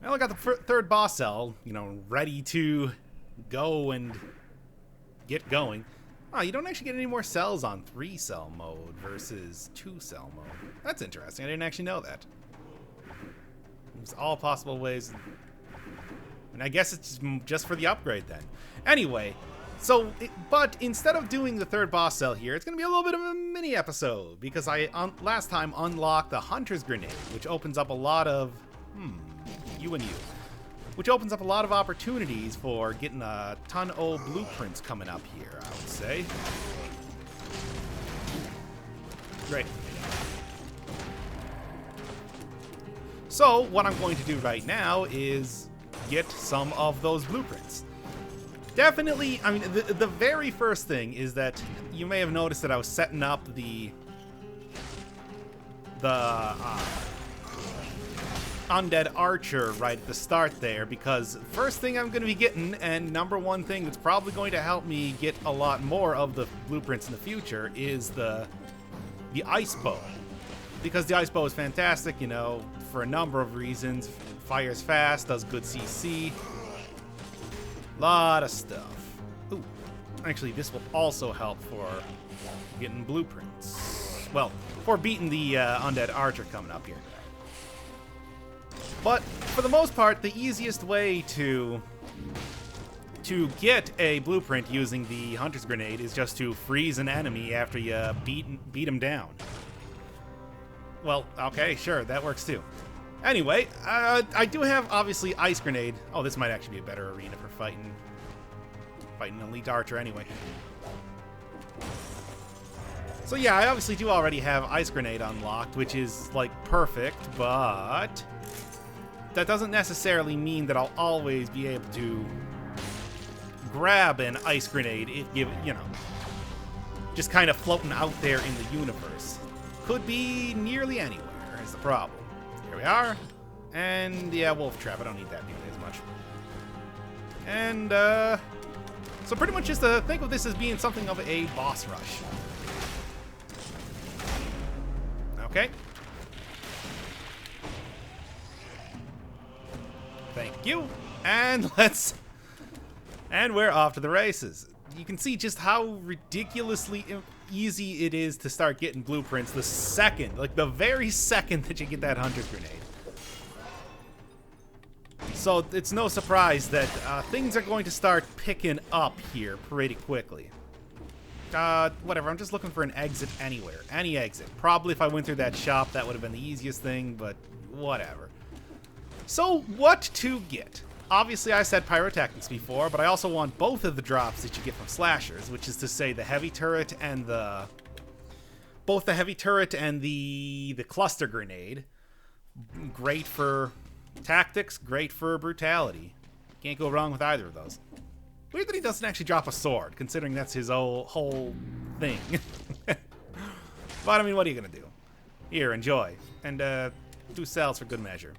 Well, I got the third boss cell, you know, ready to go and get going. Oh, you don't actually get any more cells on 3-cell mode versus 2-cell mode. That's interesting. I didn't actually know that. There's all possible ways. And I guess it's just for the upgrade then. Anyway, but instead of doing the third boss cell here, it's going to be a little bit of a mini episode because I last time unlocked the Hunter's Grenade, which opens up a lot of which opens up a lot of opportunities for getting a ton of blueprints coming up here, I would say. Great. So what I'm going to do right now is get some of those blueprints. Definitely, I mean, the very first thing is that you may have noticed that I was setting up the Undead Archer right at the start there, because first thing I'm going to be getting, and number one thing that's probably going to help me get a lot more of the blueprints in the future, is the Ice Bow. Because the Ice Bow is fantastic, you know, for a number of reasons. Fires fast, does good CC. Lot of stuff. Ooh, actually, this will also help for getting blueprints. Well, for beating the Undead Archer coming up here. But for the most part, the easiest way to get a blueprint using the Hunter's Grenade is just to freeze an enemy after you beat him down. Well, okay, sure, that works too. Anyway, I do have, obviously, Ice Grenade. Oh, this might actually be a better arena for fighting an Elite Archer anyway. So yeah, I obviously do already have Ice Grenade unlocked, which is, like, perfect, but that doesn't necessarily mean that I'll always be able to grab an Ice Grenade if you know, just kind of floating out there in the universe. Could be nearly anywhere is the problem. Here we are. And yeah, Wolf Trap. I don't need that nearly as much. And so pretty much just think of this as being something of a boss rush. Okay. Thank you. And we're off to the races. You can see just how ridiculously easy it is to start getting blueprints the very second that you get that Hunter's Grenade. So it's no surprise that things are going to start picking up here pretty quickly. Whatever, I'm just looking for an exit anywhere. Any exit. Probably if I went through that shop, that would have been the easiest thing, but whatever. So, what to get? Obviously, I said pyrotechnics before, but I also want both of the drops that you get from slashers, which is to say the heavy turret and both the heavy turret and the cluster grenade. Great for tactics, great for brutality. Can't go wrong with either of those. Weird that he doesn't actually drop a sword, considering that's his whole thing. But I mean, what are you gonna do? Here, enjoy. And 2 cells for good measure.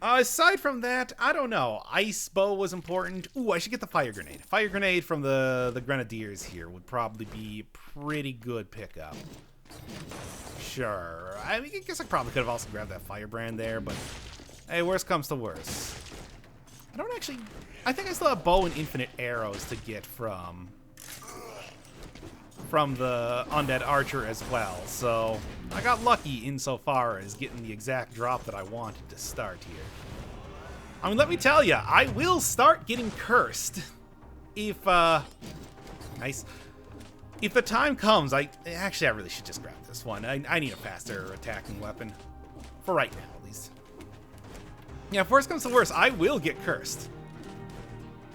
Aside from that, I don't know. Ice Bow was important. Ooh, I should get the Fire Grenade. Fire Grenade from the Grenadiers here would probably be a pretty good pickup. Sure. I mean, I guess I probably could have also grabbed that Firebrand there, but hey, worst comes to worst. I think I still have bow and infinite arrows to get from the Undead Archer as well, so I got lucky insofar as getting the exact drop that I wanted to start here. I mean, let me tell you, I will start getting cursed if, nice. If the time comes, I really should just grab this one. I need a faster attacking weapon. For right now, at least. Yeah, if worst comes to worst, I will get cursed.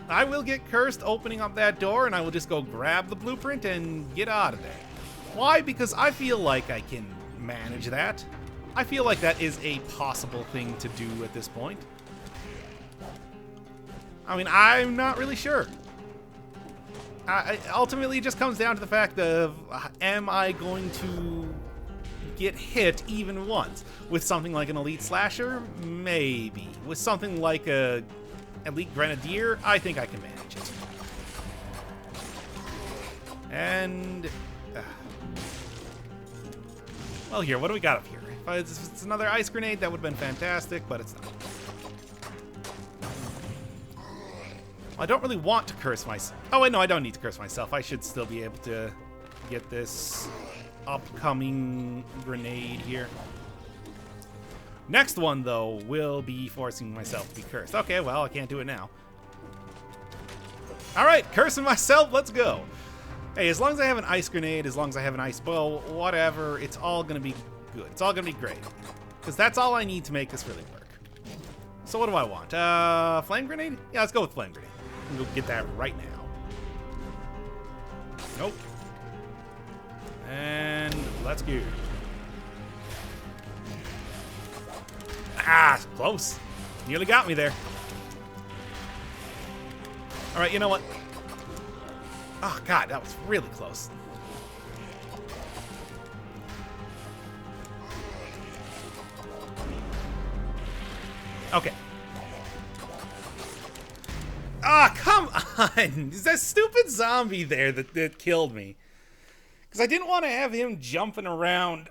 I will get cursed opening up that door, and I will just go grab the blueprint and get out of there. Why? Because I feel like I can manage that. I feel like that is a possible thing to do at this point. I mean, I'm not really sure. Ultimately, it just comes down to the fact of, am I going to get hit even once? With something like an Elite Slasher? Maybe. With something like a Elite Grenadier? I think I can manage it. And well, here, what do we got up here? If it's another ice grenade, that would have been fantastic, but it's not. I don't really want to curse myself. Oh, wait, no, I don't need to curse myself. I should still be able to get this upcoming grenade here. Next one, though, will be forcing myself to be cursed. Okay, well, I can't do it now. All right, cursing myself, let's go. Hey, as long as I have an ice grenade, as long as I have an ice bow, whatever, it's all going to be good. It's all going to be great. Because that's all I need to make this really work. So what do I want? Flame grenade? Yeah, let's go with flame grenade. We'll get that right now. Nope. And let's go. Ah, close. Nearly got me there. All right, you know what? Oh, God, that was really close. Okay. Ah, come on! Is that stupid zombie there that killed me? Because I didn't want to have him jumping around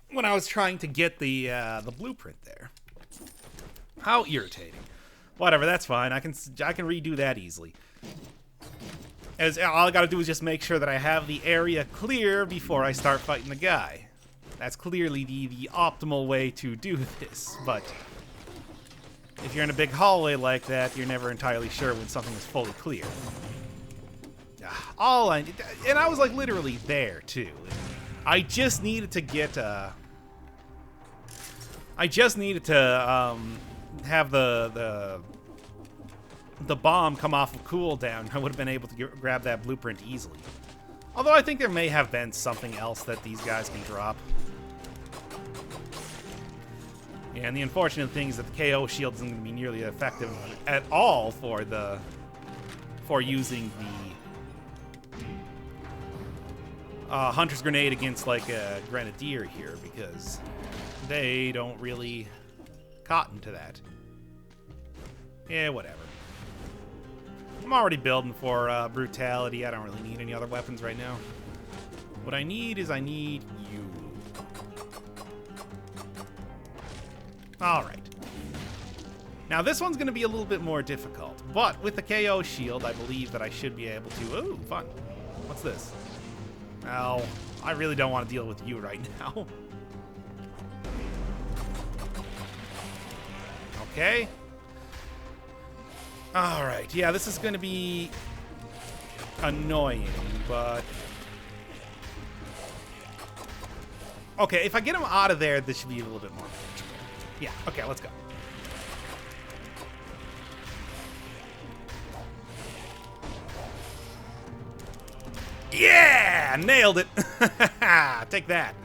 when I was trying to get the blueprint there. How irritating. Whatever, that's fine. I can redo that easily. As all I gotta do is just make sure that I have the area clear before I start fighting the guy. That's clearly the optimal way to do this, but if you're in a big hallway like that, you're never entirely sure when something is fully clear. And I was like literally there too. I just needed to get have the bomb come off of cooldown. I would have been able to grab that blueprint easily. Although I think there may have been something else that these guys can drop. Yeah, and the unfortunate thing is that the KO shield isn't going to be nearly effective at all for using the Hunter's Grenade against like a Grenadier here, because they don't really cotton to that. Yeah, whatever. I'm already building for brutality. I don't really need any other weapons right now. What I need is you. All right. Now this one's going to be a little bit more difficult, but with the KO shield, I believe that I should be able to. Ooh, fun. What's this? Well, I really don't want to deal with you right now. Okay. All right. Yeah, this is going to be annoying, but okay, if I get him out of there, this should be a little bit more manageable. Yeah, okay, let's go. Yeah! Nailed it! Take that.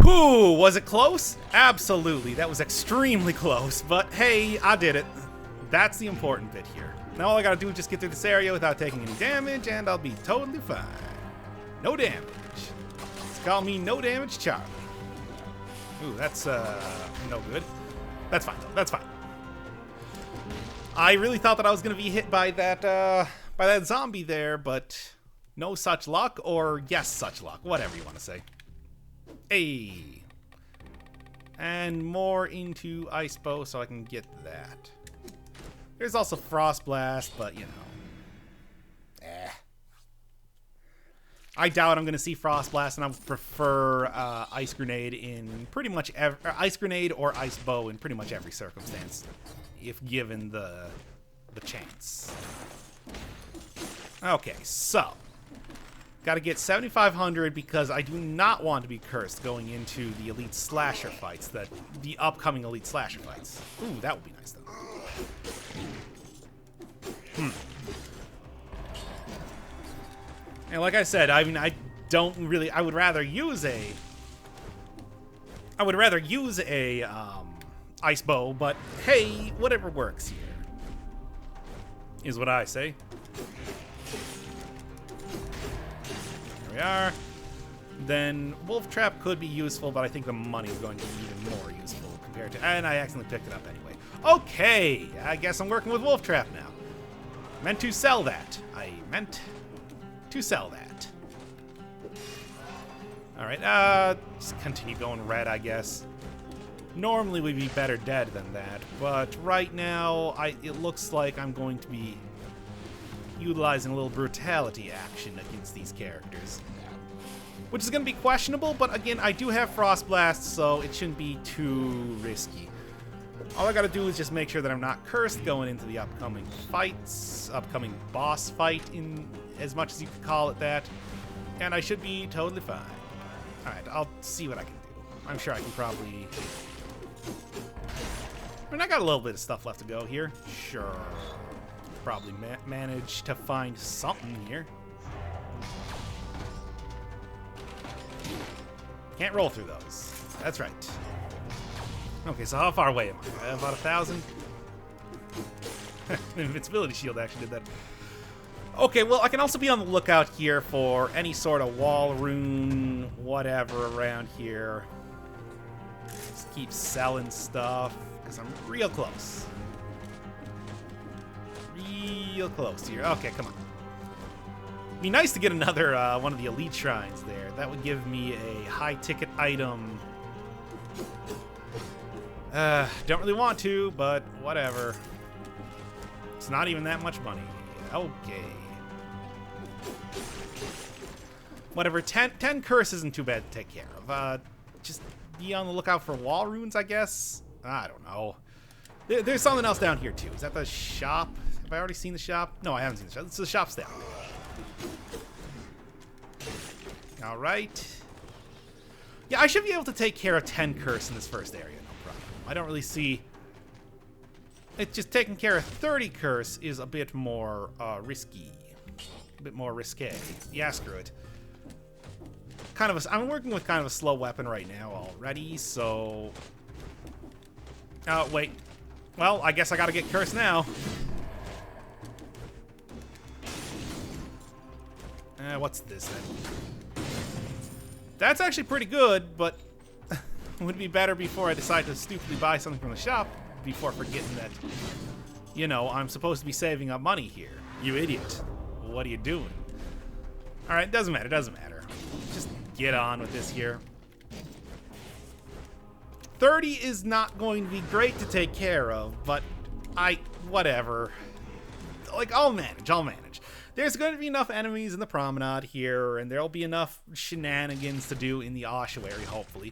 Whew, was it close? Absolutely, that was extremely close, but hey, I did it. That's the important bit here. Now all I gotta do is just get through this area without taking any damage, and I'll be totally fine. No damage. Let's call me No Damage Charlie. Ooh, that's no good. That's fine. That's fine. I really thought that I was gonna be hit by that zombie there, but no such luck, or yes, such luck. Whatever you want to say. Hey. And more into Ice Bow so I can get that. There's also Frost Blast, but you know. I doubt I'm going to see Frost Blast, and I would prefer Ice Grenade in pretty much Ice Grenade or Ice Bow in pretty much every circumstance, if given the chance. Okay, so got to get 7,500 because I do not want to be cursed going into the Elite Slasher fights, the upcoming Elite Slasher fights. Ooh, that would be nice though. And like I said, I mean, I would rather use a Ice Bow, but hey, whatever works here is what I say. There we are. Then Wolf Trap could be useful, but I think the money is going to be even more useful compared to, and I accidentally picked it up anyway. Okay, I guess I'm working with Wolf Trap now. Meant to sell that. I meant to sell that. Alright, just continue going red, I guess. Normally we'd be better dead than that, but right now it looks like I'm going to be utilizing a little brutality action against these characters. Which is going to be questionable, but again, I do have Frost Blast, so it shouldn't be too risky. All I gotta do is just make sure that I'm not cursed going into the upcoming fights, upcoming boss fight, in as much as you could call it that, and I should be totally fine. Alright, I'll see what I can do. I'm sure I can probably... I mean, I got a little bit of stuff left to go here. Sure. Probably manage to find something here. Can't roll through those. That's right. Okay, so how far away am I? About 1,000? Invincibility shield actually did that. Okay, well, I can also be on the lookout here for any sort of wall rune, whatever around here. Just keep selling stuff, because I'm real close. Real close here. Okay, come on. It'd be nice to get another one of the elite shrines there. That would give me a high-ticket item. Don't really want to, but whatever. It's not even that much money. Okay. Whatever, 10 curse isn't too bad to take care of. Just be on the lookout for wall runes, I guess? I don't know. There's something else down here, too. Is that the shop? Have I already seen the shop? No, I haven't seen the shop. It's the shop's down. Alright. Yeah, I should be able to take care of 10 curse in this first area, no problem. I don't really see... It's just taking care of 30 curse is a bit more risky. A bit more risque. Yeah, screw it. I'm working with kind of a slow weapon right now already, so... Oh, wait. Well, I guess I gotta get curse now. What's this then? That's actually pretty good, but would be better before I decide to stupidly buy something from the shop before forgetting that, you know, I'm supposed to be saving up money here. You idiot. What are you doing? Alright, doesn't matter, doesn't matter. Just get on with this here. 30 is not going to be great to take care of, but whatever. Like, I'll manage. There's going to be enough enemies in the promenade here, and there'll be enough shenanigans to do in the ossuary, hopefully,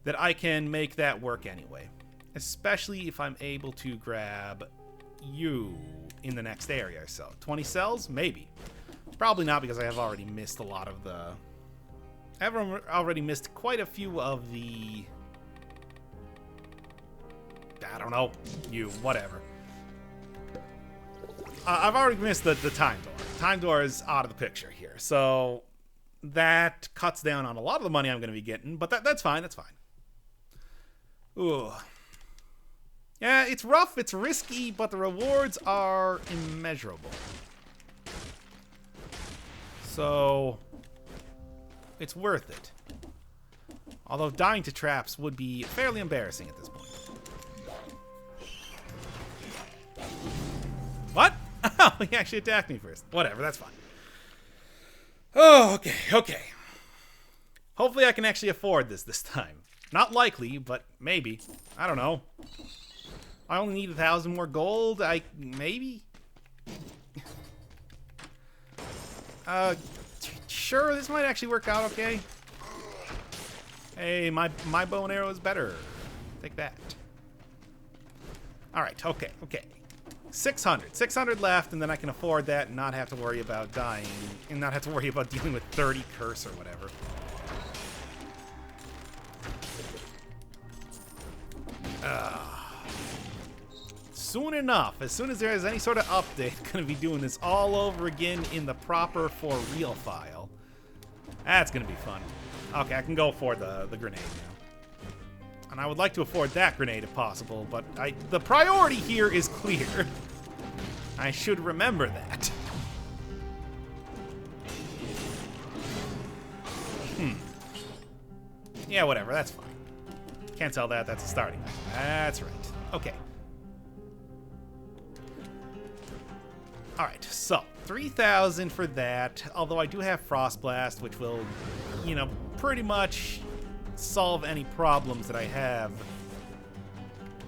that I can make that work anyway. Especially if I'm able to grab you in the next area or so. 20 cells? Maybe. Probably not, because I have already missed a lot of the... I've already missed quite a few of the... I don't know. Whatever. I've already missed the time door. Time door is out of the picture here, so that cuts down on a lot of the money I'm going to be getting, but that's fine, that's fine. Ooh. Yeah, it's rough, it's risky, but the rewards are immeasurable. So, it's worth it. Although dying to traps would be fairly embarrassing at this point. What? Oh, he actually attacked me first. Whatever, that's fine. Oh, okay. Hopefully I can actually afford this time. Not likely, but maybe. I don't know. I only need 1,000 more gold. Maybe? Sure, this might actually work out okay. Hey, my bow and arrow is better. Take that. Alright, okay. 600 left, and then I can afford that and not have to worry about dying, and not have to worry about dealing with 30 curse or whatever. Soon enough, as soon as there is any sort of update, I'm going to be doing this all over again in the proper for real file. That's going to be fun. Okay, I can go for the grenade now. And I would like to afford that grenade if possible, but the priority here is clear. I should remember that. Yeah, whatever, that's fine. Can't tell that, that's a starting. That's right. Okay. Alright, so 3,000 for that, although I do have Frost Blast, which will, you know, pretty much solve any problems that I have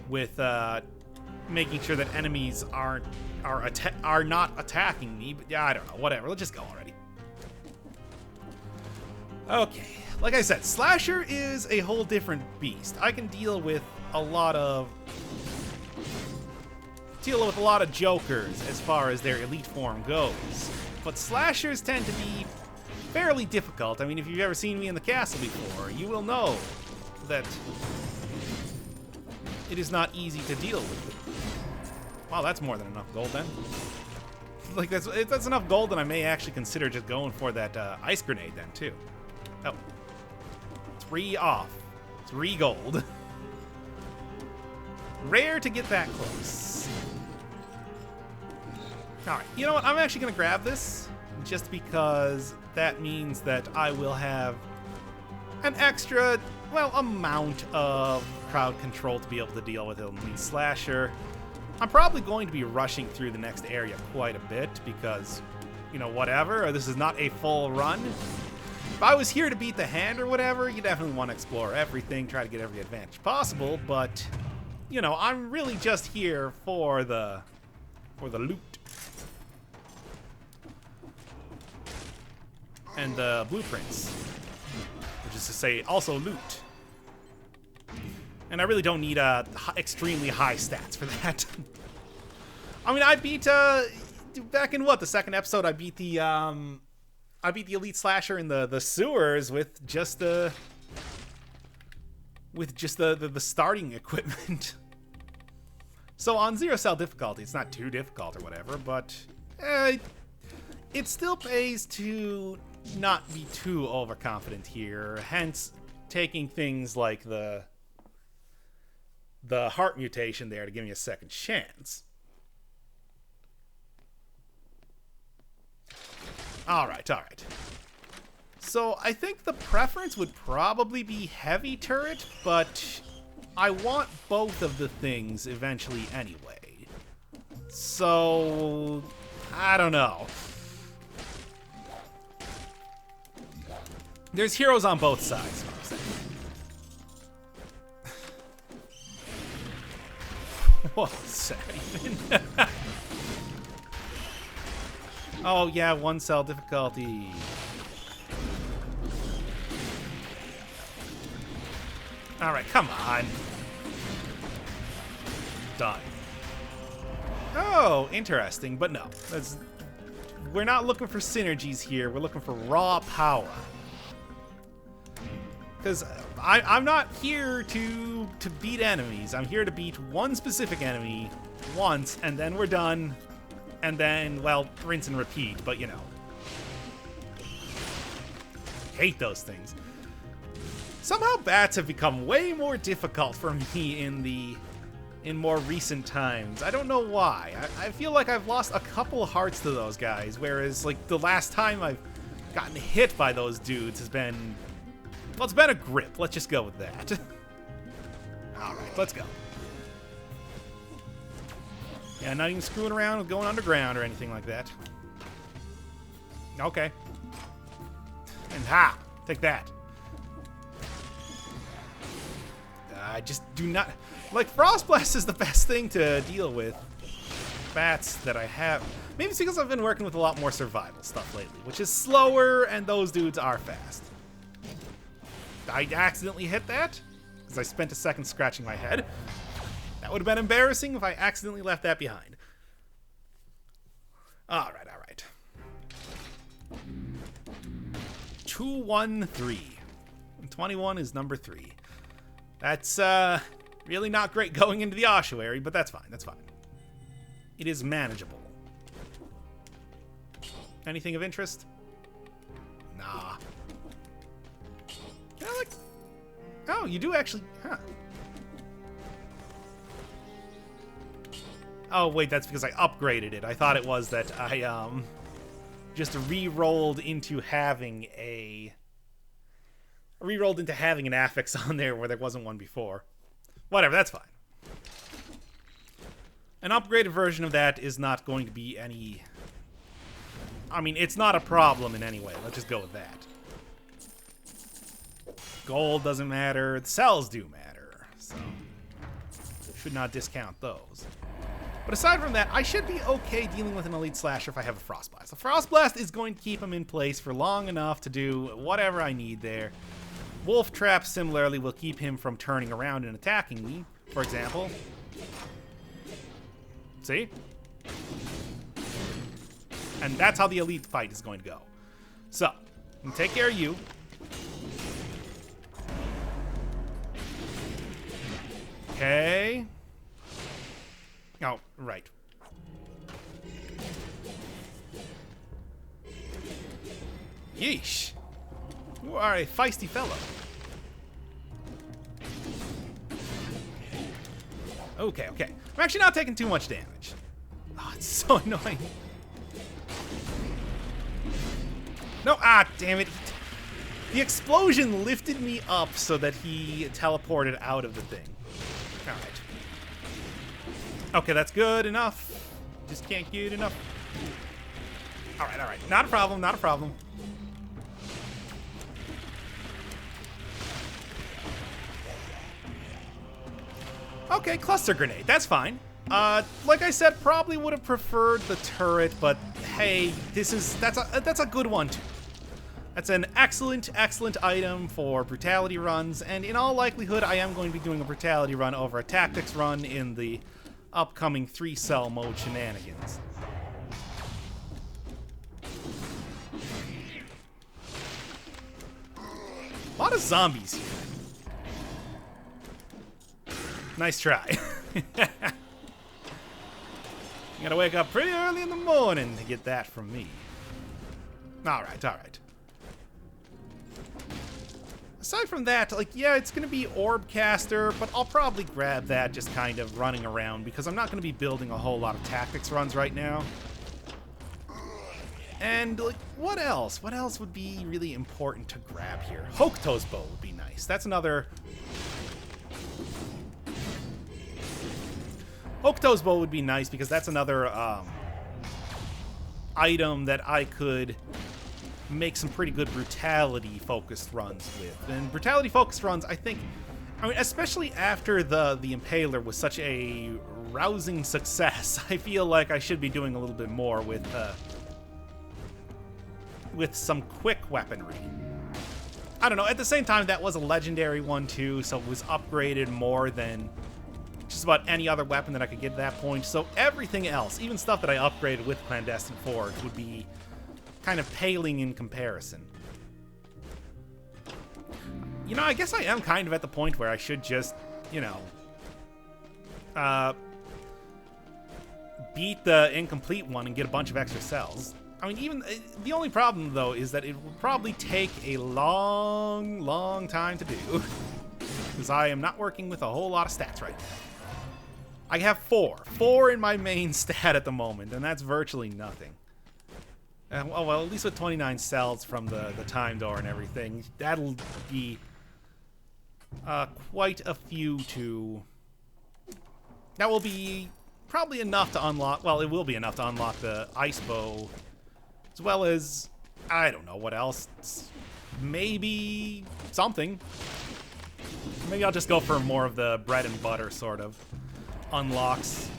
with making sure that enemies are not attacking me. But yeah, I don't know. Whatever. Let's just go already. Okay. Like I said, Slasher is a whole different beast. I can deal with a lot of jokers as far as their elite form goes. But slashers tend to be fairly difficult. I mean, if you've ever seen me in the castle before, you will know that it is not easy to deal with. Wow, that's more than enough gold then. Like, that's enough gold, and I may actually consider just going for that ice grenade then, too. Oh. 3 off. 3 gold. Rare to get that close. Alright, you know what? I'm actually going to grab this, just because that means that I will have an extra, well, amount of crowd control to be able to deal with Elite Slasher. I'm probably going to be rushing through the next area quite a bit because, you know, whatever. This is not a full run. If I was here to beat the hand or whatever, you definitely want to explore everything, try to get every advantage possible, but, you know, I'm really just here for the loot. And the blueprints, which is to say, also loot. And I really don't need extremely high stats for that. I mean, I beat back in what, the second episode, I beat the Elite Slasher in the sewers with just the starting equipment. So on 0 cell difficulty, it's not too difficult or whatever, but it still pays to not be too overconfident here, hence taking things like the heart mutation there to give me a second chance. Alright. So I think the preference would probably be heavy turret, but I want both of the things eventually anyway. So I don't know. There's heroes on both sides, what I'm saying. What's that even? Oh, yeah, 1 cell difficulty. Alright, come on. Done. Oh, interesting, but no. We're not looking for synergies here. We're looking for raw power. Because I'm not here to beat enemies. I'm here to beat one specific enemy once, and then we're done. And then, well, rinse and repeat, but you know. Hate those things. Somehow bats have become way more difficult for me in more recent times. I don't know why. I feel like I've lost a couple hearts to those guys, whereas, like, the last time I've gotten hit by those dudes has been... Well, it's been a grip. Let's just go with that. Alright, let's go. Yeah, not even screwing around with going underground or anything like that. Okay. And ha! Take that. I just do not... Like, Frost Blast is the best thing to deal with bats that I have. Maybe it's because I've been working with a lot more survival stuff lately, which is slower, and those dudes are fast. I accidentally hit that, because I spent a second scratching my head. That would have been embarrassing if I accidentally left that behind. Alright. 213. 21 is number 3. That's really not great going into the ossuary, but that's fine. It is manageable. Anything of interest? Nah. Yeah, like... Oh, you do actually... Huh. Oh, wait, that's because I upgraded it. I thought it was that I, just re-rolled into having a... Re-rolled into having an affix on there where there wasn't one before. Whatever, that's fine. An upgraded version of that is not going to be any... I mean, it's not a problem in any way. Let's just go with that. Gold doesn't matter. The cells do matter. So, should not discount those. But aside from that, I should be okay dealing with an Elite Slasher if I have a Frost Blast. The Frost Blast is going to keep him in place for long enough to do whatever I need there. Wolf Trap, similarly, will keep him from turning around and attacking me, for example. See? And that's how the Elite fight is going to go. So, I'm going to take care of you. Okay. Oh, right. Yeesh. You are a feisty fellow. Okay, okay. I'm actually not taking too much damage. Oh, it's so annoying. No, damn it. The explosion lifted me up so that he teleported out of the thing. Alright. Okay, that's good enough. Just can't get enough. Alright, alright. Not a problem, not a problem. Okay, cluster grenade. That's fine. Like I said, probably would have preferred the turret, but hey, that's a good one too. That's an excellent, excellent item for brutality runs, and in all likelihood, I am going to be doing a brutality run over a tactics run in the upcoming 3-cell mode shenanigans. A lot of zombies here. Nice try. You gotta wake up pretty early in the morning to get that from me. Alright, alright. Aside from that, like, yeah, it's gonna be Orb Caster, but I'll probably grab that just kind of running around because I'm not gonna be building a whole lot of tactics runs right now. And, like, what else? What else would be really important to grab here? Hokuto's Bow would be nice. That's another... Hokuto's Bow would be nice because that's another item that I could make some pretty good brutality-focused runs with. And brutality-focused runs, I think, I mean, especially after the Impaler was such a rousing success, I feel like I should be doing a little bit more with some quick weaponry. I don't know, at the same time, that was a legendary one too, so it was upgraded more than just about any other weapon that I could get at that point. So everything else, even stuff that I upgraded with Clandestine Forge, would be kind of paling in comparison. You know, I guess I am kind of at the point where I should just, you know, beat the incomplete one and get a bunch of extra cells. I mean, even the only problem, though, is that it will probably take a long, long time to do, because I am not working with a whole lot of stats right now. I have 4 in my main stat at the moment, and that's virtually nothing. Well, at least with 29 cells from the time door and everything, that'll be quite a few to... That will be probably enough to unlock... Well, it will be enough to unlock the Ice Bow, as well as... I don't know what else. Maybe something. Maybe I'll just go for more of the bread and butter sort of unlocks.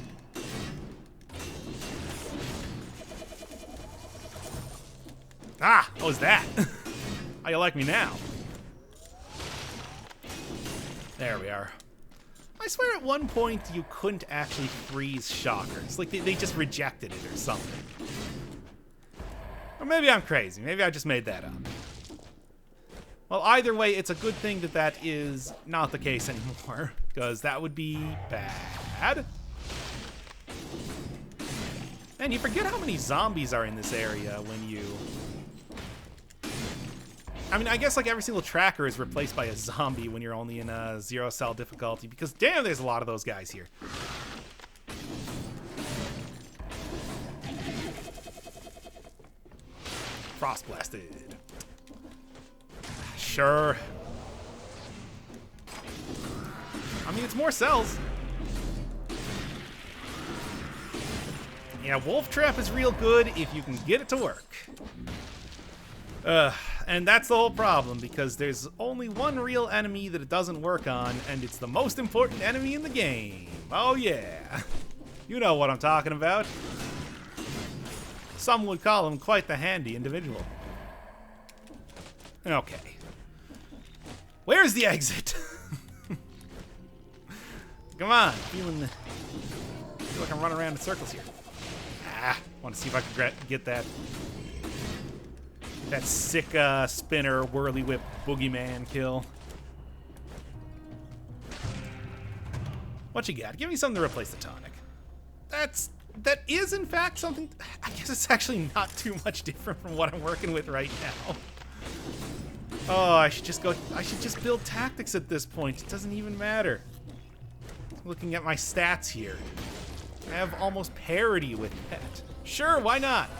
Ah, what was that? How you like me now? There we are. I swear at one point you couldn't actually freeze shockers. Like they just rejected it or something. Or maybe I'm crazy. Maybe I just made that up. Well, either way, it's a good thing that that is not the case anymore, because that would be bad. And you forget how many zombies are in this area when you... I mean, I guess like every single tracker is replaced by a zombie when you're only in a 0-cell difficulty, because damn, there's a lot of those guys here. Frost blasted. Sure. I mean, it's more cells. Yeah, Wolf Trap is real good if you can get it to work. And that's the whole problem, because there's only one real enemy that it doesn't work on, and it's the most important enemy in the game. Oh yeah. You know what I'm talking about. Some would call him quite the handy individual. Okay. Where's the exit? Come on. feel like I'm running around in circles here. Want to see if I can get that sick spinner whirly whip boogeyman kill. What you got? Give me something to replace the tonic. That is in fact something. I guess it's actually not too much different from what I'm working with right now. Oh, I should just build tactics at this point. It doesn't even matter. Looking at my stats here, I have almost parity with Pet. Sure, why not?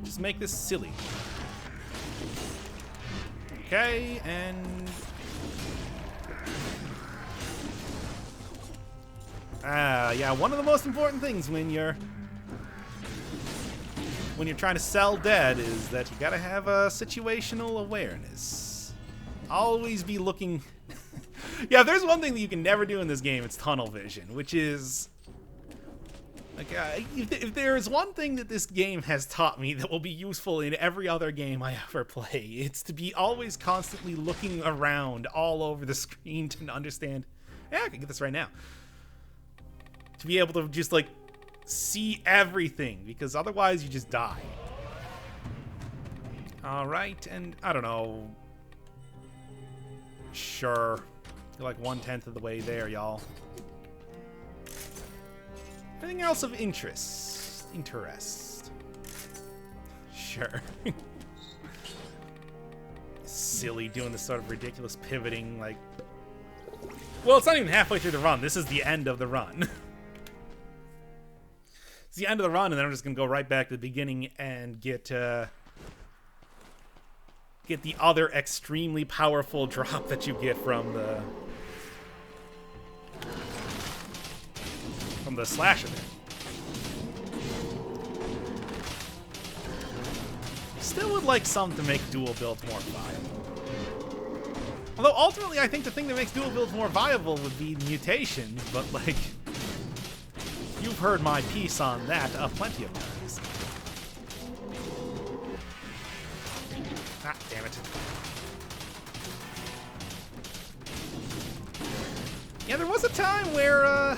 Just make this silly. Okay, and yeah, one of the most important things when you're trying to sell dead is that you gotta have a situational awareness. Always be looking. Yeah, if there's one thing that you can never do in this game, it's tunnel vision, which is like if there's one thing that this game has taught me that will be useful in every other game I ever play, it's to be always constantly looking around all over the screen to understand. Yeah, I can get this right now. To be able to just like see everything, because otherwise you just die. All right, and I don't know. Sure, you're like 1/10 of the way there, y'all. Anything else of interest? Sure. Silly doing this sort of ridiculous pivoting, like. Well, it's not even halfway through the run. This is the end of the run. It's the end of the run, and then I'm just gonna go right back to the beginning and get the other extremely powerful drop that you get from the slasher there. Still would like some to make dual builds more viable. Although ultimately I think the thing that makes dual builds more viable would be mutations, but like, you've heard my piece on that plenty of times. Ah, damn it. Yeah, there was a time where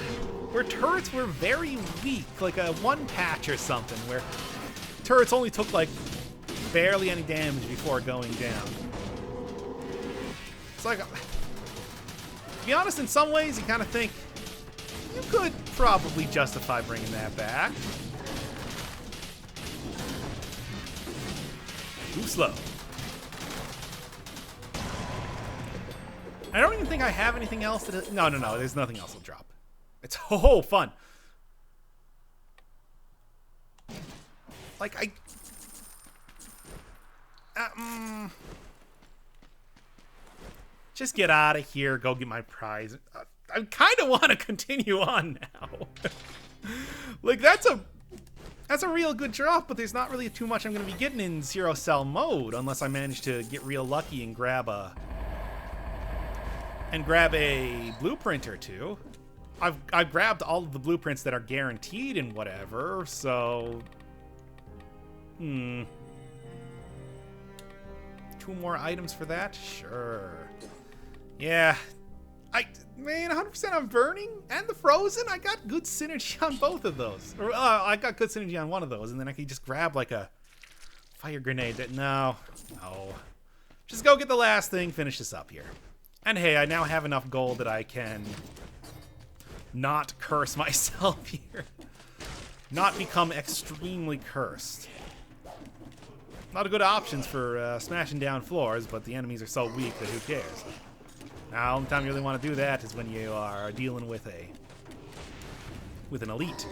turrets were very weak, like a one patch or something, where turrets only took like barely any damage before going down. It's like, to be honest, in some ways you kind of think you could probably justify bringing that back. Too slow. I don't even think I have anything else that... No, there's nothing else to drop. It's fun. Like, just get out of here, go get my prize. I kind of want to continue on now. Like, that's a real good drop, but there's not really too much I'm going to be getting in Zero Cell mode unless I manage to get real lucky and grab a blueprint or two. I've grabbed all of the blueprints that are guaranteed and whatever, so 2 more items for that? Sure. Yeah. Man, 100% on Burning and the Frozen, I got good synergy on both of those. Or I got good synergy on one of those, and then I can just grab like a fire grenade that... No. Just go get the last thing, finish this up here. And hey, I now have enough gold that I can not curse myself here. Not become extremely cursed. A lot of good options for smashing down floors, but the enemies are so weak that who cares? Now, the only time you really want to do that is when you are dealing with an elite.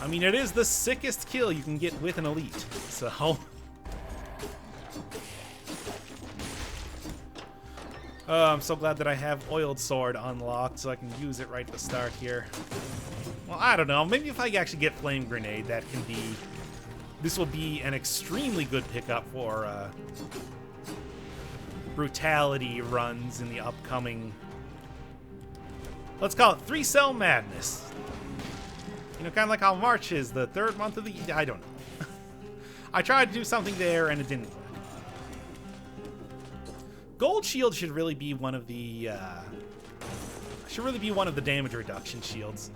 I mean, it is the sickest kill you can get with an elite, so... I'm so glad that I have Oiled Sword unlocked so I can use it right at the start here. Well, I don't know. Maybe if I actually get Flame Grenade, that can be This will be an extremely good pickup for brutality runs in the upcoming, let's call it 3-cell madness. You know, kind of like how March is the 3rd month of the year. I don't know. I tried to do something there and it didn't work. Gold shield should really be one of the damage reduction shields.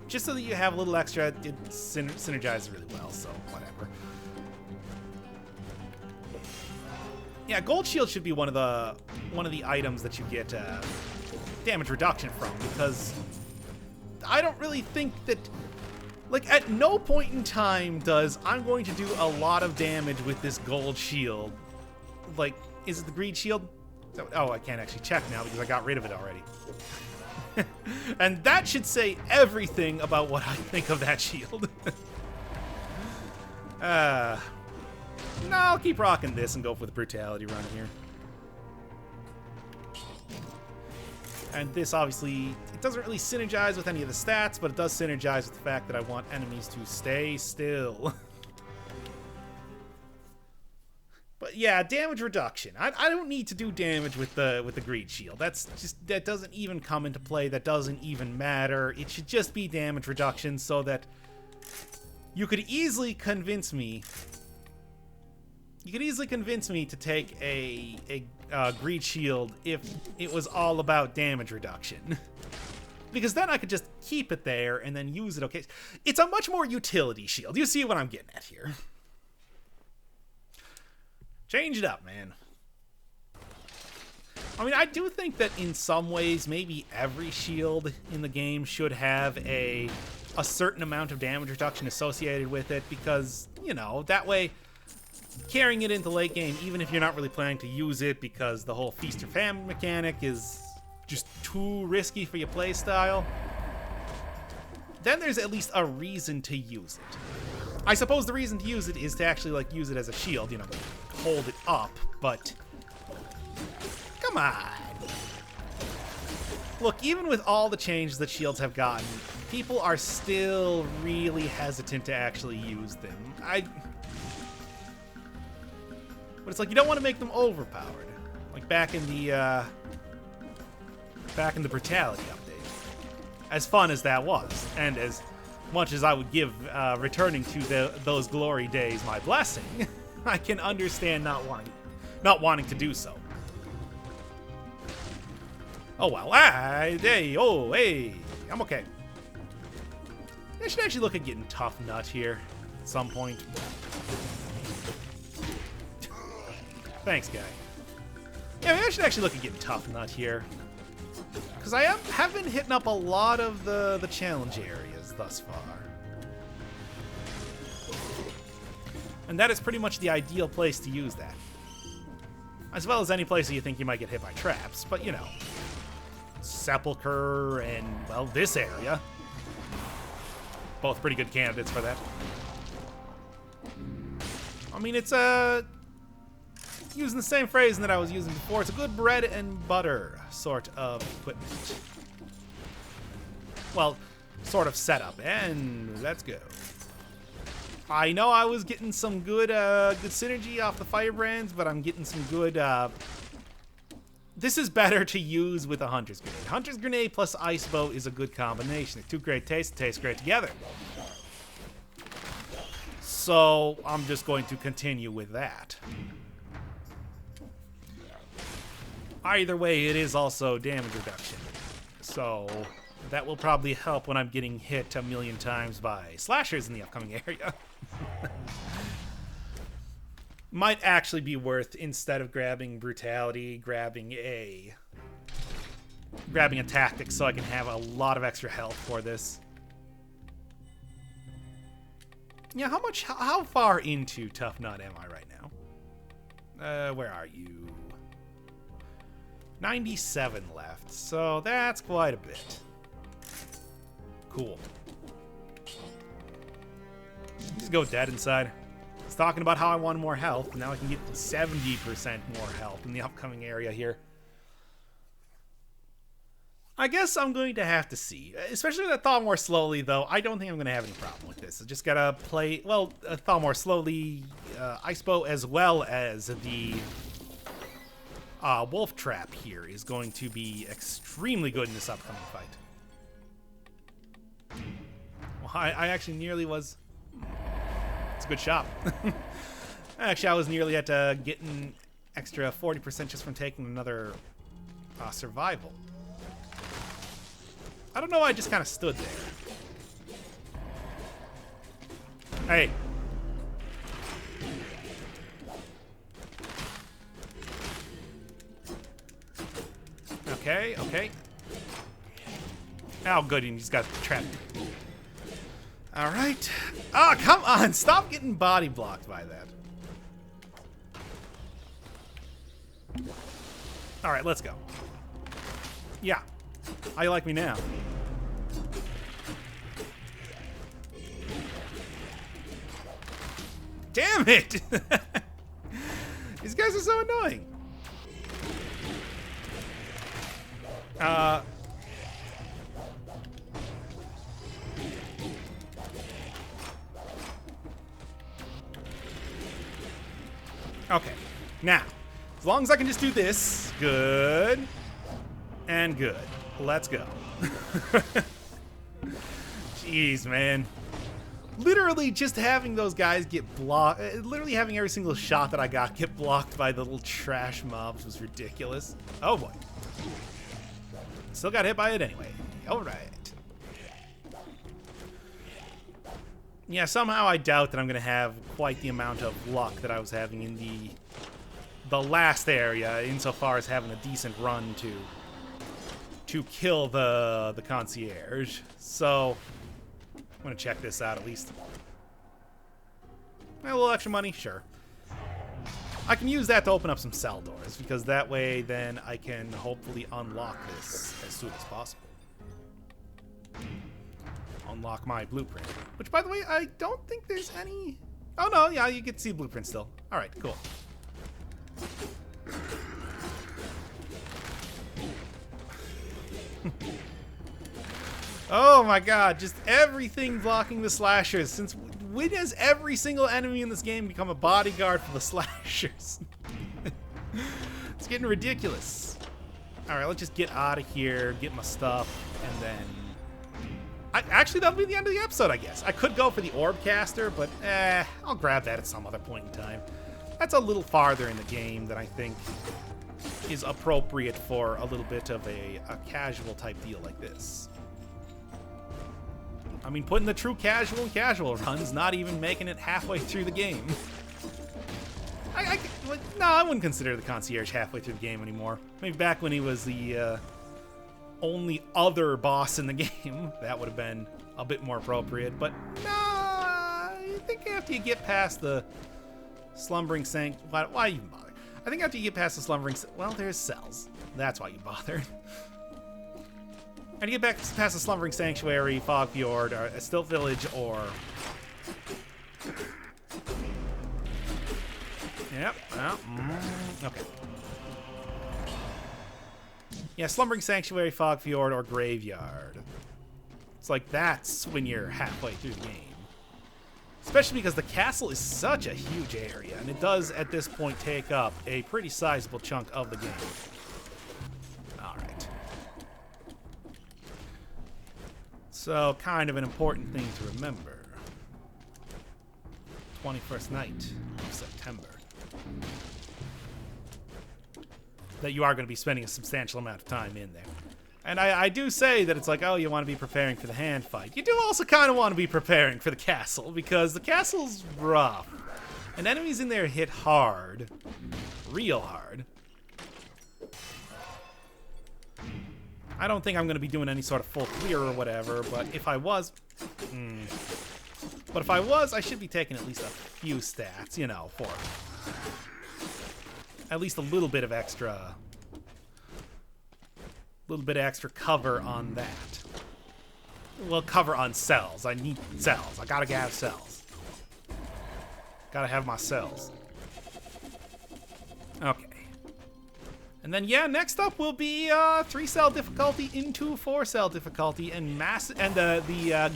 Just so that you have a little extra, it synergizes really well, so whatever. Yeah, gold shield should be one of the items that you get damage reduction from, because I don't really think that, like, at no point in time does I'm going to do a lot of damage with this gold shield. Like, is it the greed shield? Oh, I can't actually check now because I got rid of it already. And that should say everything about what I think of that shield. No, I'll keep rocking this and go for the brutality run here. And this obviously, it doesn't really synergize with any of the stats, but it does synergize with the fact that I want enemies to stay still. But yeah, damage reduction. I don't need to do damage with the greed shield. That doesn't even come into play. That doesn't even matter. It should just be damage reduction so that you could easily convince me. You could easily convince me to take a greed shield if it was all about damage reduction. Because then I could just keep it there and then use it. Okay, it's a much more utility shield. You see what I'm getting at here. Change it up, man. I mean, I do think that in some ways, maybe every shield in the game should have a certain amount of damage reduction associated with it, because, you know, that way, carrying it into late game, even if you're not really planning to use it because the whole feast or famine mechanic is just too risky for your playstyle, then there's at least a reason to use it. I suppose the reason to use it is to actually, like, use it as a shield, you know, hold it up, but come on. Look, even with all the changes that shields have gotten, people are still really hesitant to actually use them. But it's like, you don't want to make them overpowered. Like back in the brutality update. As fun as that was, and as much as I would give returning to those glory days my blessing, I can understand not wanting to do so. Oh well, hey, I'm okay. I should actually look at getting Tough Nut here at some point. Thanks, guy. Yeah, maybe I should actually look at getting Tough Nut here, because I have been hitting up a lot of the challenge areas thus far. And that is pretty much the ideal place to use that. As well as any place that you think you might get hit by traps, but you know. Sepulcher and, well, this area. Both pretty good candidates for that. I mean, it's using the same phrasing that I was using before. It's a good bread and butter sort of equipment. Well, sort of setup, and let's go. I know I was getting some good synergy off the firebrands, but I'm getting some good. This is better to use with a Hunter's Grenade. Hunter's Grenade plus Ice Bow is a good combination. It's two great tastes. They taste great together. So I'm just going to continue with that. Either way, it is also damage reduction. So that will probably help when I'm getting hit a million times by slashers in the upcoming area. Might actually be worth, instead of grabbing brutality, grabbing a tactic so I can have a lot of extra health for this. Yeah, how far into Tough Nut am I right now? Where are you? 97 left, so that's quite a bit. Cool. Just go dead inside. I was talking about how I wanted more health, and now I can get 70% more health in the upcoming area here. I guess I'm going to have to see. Especially with Thaw More Slowly, though, I don't think I'm going to have any problem with this. I just gotta play, well, Thaw More Slowly, Ice Bow, as well as the Wolf Trap here is going to be extremely good in this upcoming fight. Well, I actually nearly was... It's a good shot. Actually, I was nearly at getting extra 40% just from taking another survival. I don't know why I just kind of stood there. Hey. Okay, okay. Oh, good, and he's got trapped. All right. Ah, oh, come on. Stop getting body blocked by that. All right, let's go. Yeah. How you like me now? Damn it! These guys are so annoying. Okay. Now, as long as I can just do this, good and good. Let's go. Jeez, man. Literally just having those guys get blocked, literally having every single shot that I got get blocked by the little trash mobs was ridiculous. Oh boy. Still got hit by it anyway. Alright. Yeah, somehow I doubt that I'm going to have quite the amount of luck that I was having in the last area, insofar as having a decent run to kill the concierge. So I'm gonna check this out at least. A little extra money, sure. I can use that to open up some cell doors, because that way then I can hopefully unlock this as soon as possible. Unlock my blueprint. Which, by the way, I don't think there's any... Oh no, yeah, you can see blueprint still. Alright, cool. Oh my god, just everything blocking the slashers. Since when has every single enemy in this game become a bodyguard for the slashers? It's getting ridiculous. Alright, let's just get out of here, get my stuff, and then... Actually, that'll be the end of the episode, I guess. I could go for the orb caster, but I'll grab that at some other point in time. That's a little farther in the game than I think is appropriate for a little bit of a casual type deal like this. I mean, putting the true casual in casual runs, not even making it halfway through the game. No, I wouldn't consider the concierge halfway through the game anymore. Maybe back when he was the only other boss in the game, that would have been a bit more appropriate. But nah, I think after you get past the slumbering sanct, why even bother? I think after you get past the slumbering, well, there's cells. That's why you bother. And you get back past the slumbering sanctuary, Fog Fjord, or Stilt Village, or yep. Well, okay. Yeah, slumbering sanctuary, Fog Fjord, or Graveyard. It's like that's when you're halfway through the game. Especially because the castle is such a huge area, and it does, at this point, take up a pretty sizable chunk of the game. Alright. So, kind of an important thing to remember. 21st night of September. That you are going to be spending a substantial amount of time in there. And I do say that it's like, oh, you want to be preparing for the hand fight. You do also kind of want to be preparing for the castle, because the castle's rough. And enemies in there hit hard. Real hard. I don't think I'm going to be doing any sort of full clear or whatever, but if I was... But if I was, I should be taking at least a few stats, you know, for... At least a little bit of extra... little bit of extra cover on that. Well, cover on cells. I need cells. I gotta have cells. Gotta have my cells. Okay. And then, yeah, next up will be 3-cell difficulty into 4-cell difficulty and the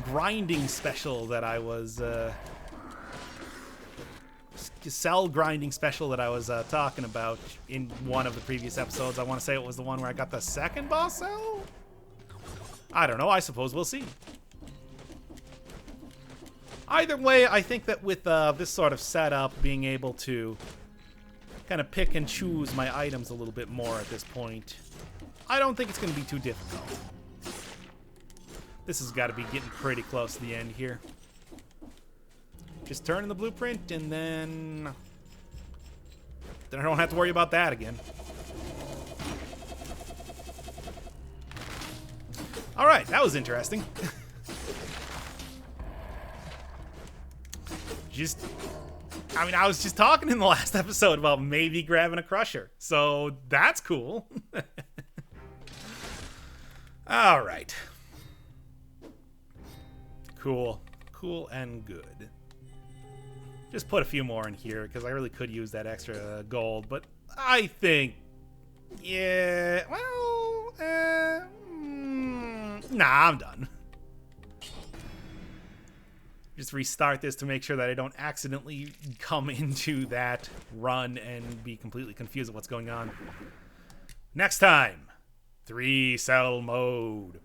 grinding special that I was cell grinding special that I was talking about in one of the previous episodes. I want to say it was the one where I got the second boss cell. I don't know. I suppose we'll see. Either way, I think that with this sort of setup, being able to kind of pick and choose my items a little bit more at this point, I don't think it's going to be too difficult. This has got to be getting pretty close to the end here. Just turn in the blueprint, and then I don't have to worry about that again. All right, that was interesting. I was just talking in the last episode about maybe grabbing a crusher, so that's cool. All right. Cool and good. Just put a few more in here because I really could use that extra gold, but I think, yeah, well, nah, I'm done. Just restart this to make sure that I don't accidentally come into that run and be completely confused at what's going on. Next time, 3-cell mode.